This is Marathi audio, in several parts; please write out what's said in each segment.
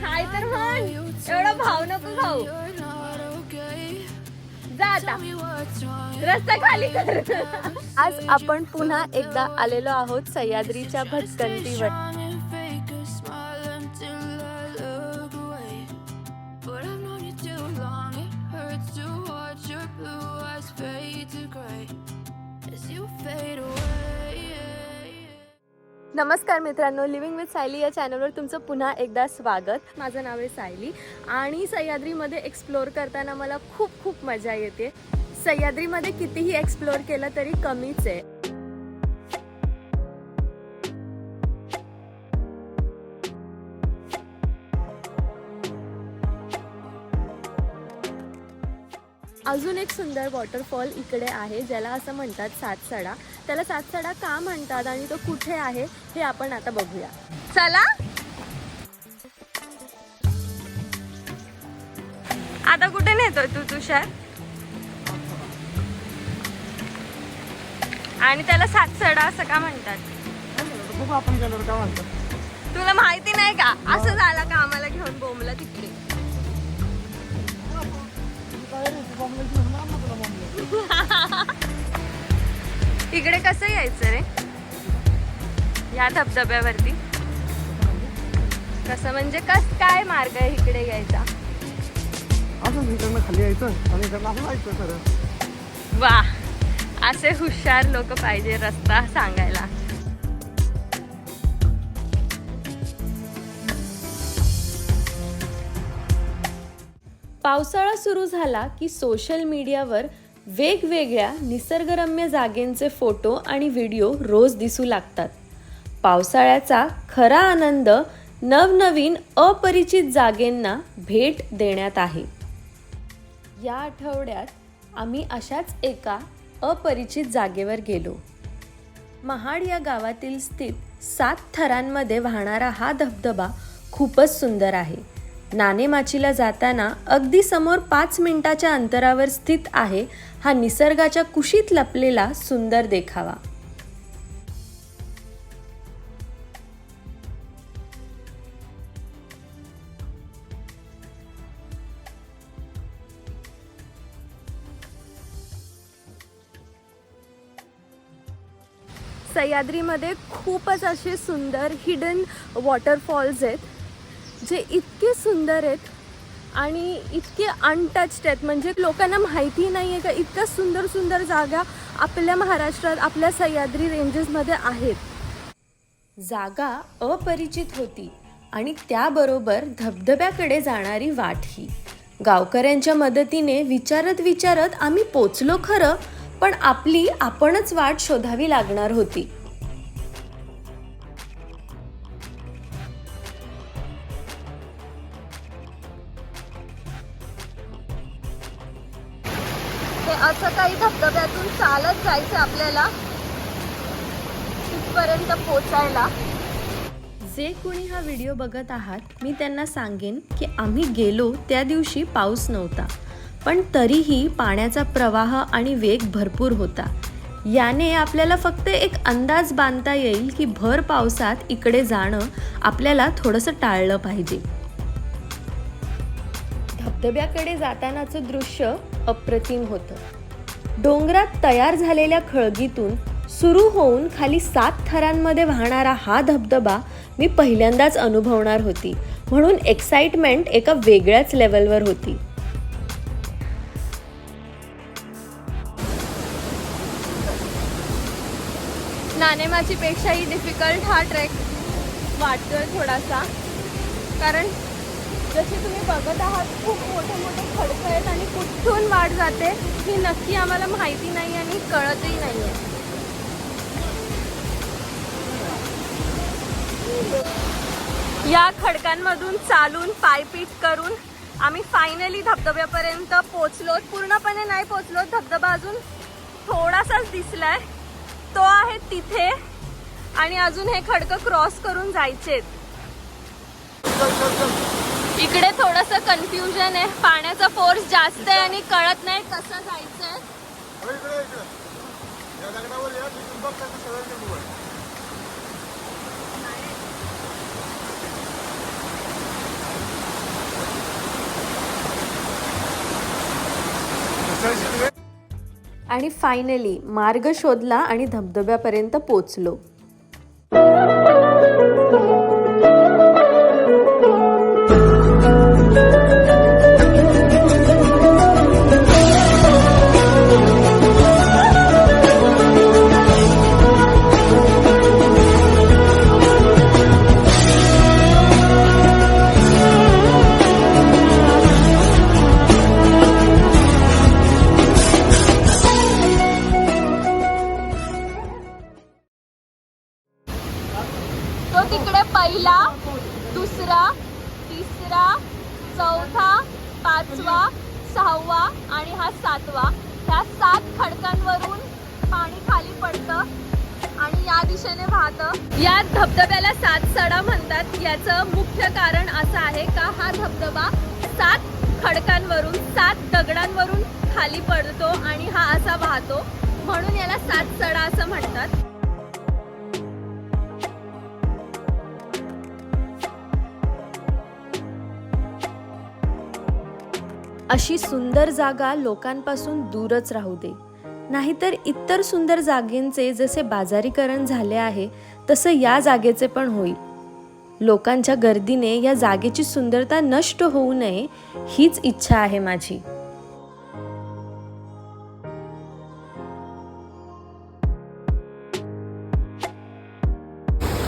हाय तर म्हण, एवढा भाव नको खाऊ. जा आता रस्ता खाली कर. आज आपण पुन्हा एकदा आलेलो आहोत सह्याद्रीच्या भटकंतीवर. नमस्कार मित्रांनो, लिव्हिंग विथ सायली या चॅनलवर तुमचं पुन्हा एकदा स्वागत. माझं नाव आहे सायली आणि सह्याद्रीमध्ये एक्सप्लोअर करताना मला खूप खूप मजा येते. सह्याद्रीमध्ये कितीही एक्सप्लोअर केलं तरी कमीच आहे. अजून एक सुंदर वॉटरफॉल इकडे आहे ज्याला असं म्हणतात सातसडा. त्याला सातसडा का म्हणतात आणि तो कुठे आहे हे आपण आता बघूया. चला आता कुठे नेतोय तू तुषार? आणि त्याला सातसडा असं का म्हणतात? तुला माहिती नाही का? असं झालं का आम्हाला घेऊन बोंबला तिकडे? इकडे कसं यायचं रे या धबधब्यावरती? कसं म्हणजे काय मार्ग आहे इकडे यायचा? खाली यायचं आणि वा, असे हुशार लोक पाहिजे रस्ता सांगायला. पावसाळा सुरू झाला की सोशल मीडियावर वेगवेगळ्या निसर्गरम्य जागेंचे फोटो आणि व्हिडिओ रोज दिसू लागतात. पावसाळ्याचा खरा आनंद नवनवीन अपरिचित जागेंना भेट देण्यात आहे. या आठवड्यात आम्ही अशाच एका अपरिचित जागेवर गेलो. महाड या गावातील स्थित 7 थरांमध्ये वाहणारा हा धबधबा खूपच सुंदर आहे. नाणेमाचीला जाताना अगदी समोर 5 मिनिटाच्या अंतरावर स्थित आहे हा निसर्गाच्या कुशीत लपलेला सुंदर देखावा. सह्याद्रीमध्ये खूपच असे सुंदर हिडन वॉटरफॉल्स आहेत जे इतके सुंदर आहेत आणि इतके अनटच्ड आहेत. म्हणजे लोकांना माहिती नाही आहे का इतक्या सुंदर सुंदर जागा आपल्या महाराष्ट्रात आपल्या सह्याद्री रेंजेसमध्ये आहेत. जागा अपरिचित होती आणि त्याबरोबर धबधब्याकडे जाणारी वाटही. गावकऱ्यांच्या मदतीने विचारत आम्ही पोचलो खरं, पण आपणच वाट शोधावी लागणार होती. असं काही धबधब्यातून चालत जायचं आपल्याला तिथपर्यंत पोचायला. जे कुणी हा व्हिडिओ बघत आहात मी त्यांना सांगेन की आम्ही गेलो त्या दिवशी पाऊस नव्हता, पण तरीही पाण्याचा प्रवाह आणि वेग भरपूर होता. याने आपल्याला फक्त एक अंदाज बांधता येईल की भर पावसात इकडे जाणं आपल्याला थोडंसं टाळलं पाहिजे. धबधब्याकडे जातानाचं दृश्य अप्रतिम होतं. डोंगरात तयार झालेल्या खळगीतून सुरू होऊन खाली 7 थरांमध्ये वाहणारा हा धबधबा मी पहिल्यांदाच अनुभवणार होती, म्हणून एक्साइटमेंट एका वेगळ्याच लेवलवर होती. नाणेमाचीपेक्षाही डिफिकल्ट हा ट्रेक वाटतोय थोडासा, कारण जसे तुम्ही बघत आहात खूप मोठे मोठे खडकं आहेत आणि कुठून वाट जाते ही नक्की आम्हाला माहिती नाही आणि कळतही नाही आहे. या खडकांमधून चालून पायपीट करून आम्ही फायनली धबधब्यापर्यंत पोचलो. पूर्णपणे नाही पोचलो, धबधबा अजून थोडासाच दिसलाय, तो आहे तिथे आणि अजून हे खडकं क्रॉस करून जायचेत. इकडे थोडंसं कन्फ्युजन आहे, पाण्याचा फोर्स जास्त आहे आणि कळत नाही कसं जायचंय. आणि फायनली मार्ग शोधला आणि धबधब्यापर्यंत पोचलो. तो तिकडे पहिला, दुसरा, तिसरा, चौथा, पाचवा, सहावा आणि हा सातवा. ह्या 7 खडकांवरून पाणी खाली पडतं आणि या दिशेने वाहतं. या धबधब्याला 7 सडा म्हणतात. याचं मुख्य कारण असं आहे का हा धबधबा 7 खडकांवरून 7 दगडांवरून खाली पडतो आणि हा असा वाहतो, म्हणून याला 7 सडा असं म्हणतात. अशी सुंदर जागा लोकांपासून दूरच राहू दे, नाहीतर इतर सुंदर जागेंचे जसे बाजारीकरण झाले आहे तसं या जागेचे पण होईल. लोकांच्या गर्दीने या जागेची सुंदरता नष्ट होऊ नये हीच इच्छा आहे माझी.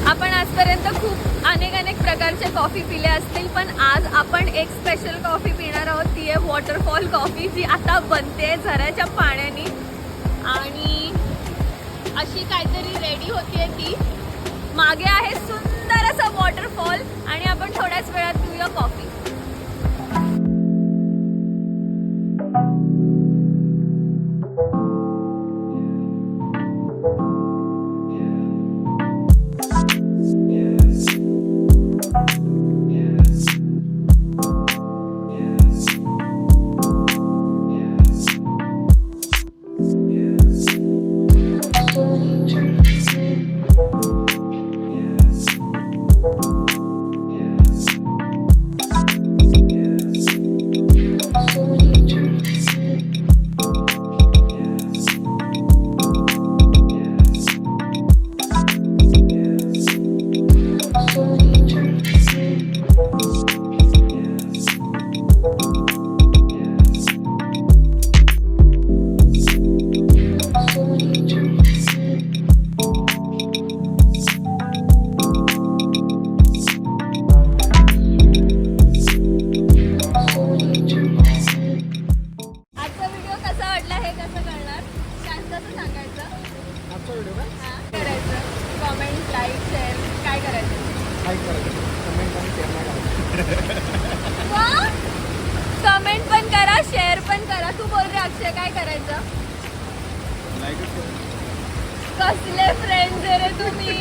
आपण आजपर्यंत खूप अनेक प्रकारचे कॉफी पिले असतील, पण आज आपण एक स्पेशल कॉफी पिणार आहोत. ती आहे वॉटरफॉल कॉफी, जी आता बनते झऱ्याच्या पाण्याने आणि अशी काहीतरी रेडी होतीये. ती मागे आहे सुंदर असा वॉटरफॉल आणि आपण थोड्याच वेळात पिऊया कॉफी. कमेंट पण करा, शेअर पण करा. तू बोल रे अक्षय, काय करायचं? कसले फ्रेंड्स रे तुम्ही.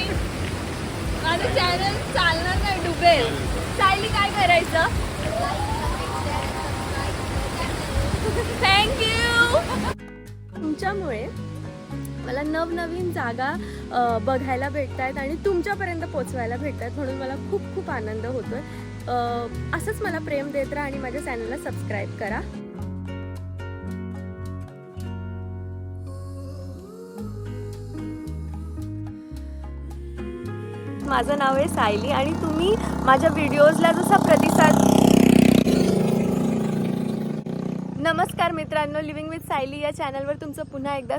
माझं चॅनल चालणार नाही, डुबेल. सायली काय करायचं? थँक्यू. तुमच्यामुळे मला नवनवीन जागा बघायला भेटत आहेत आणि तुमच्यापर्यंत पोचवायला भेटत आहेत, म्हणून मला खूप खूप आनंद होतोय. असंच मला प्रेम देत राहा आणि माझ्या चॅनलला सबस्क्राईब करा. माझं नाव आहे सायली आणि तुम्ही माझ्या व्हिडिओजला जसा प्रतिसाद. नमस्कार मित्रांनो, लिव्हिंग विथ सायली या चॅनलवर तुमचं पुन्हा एकदा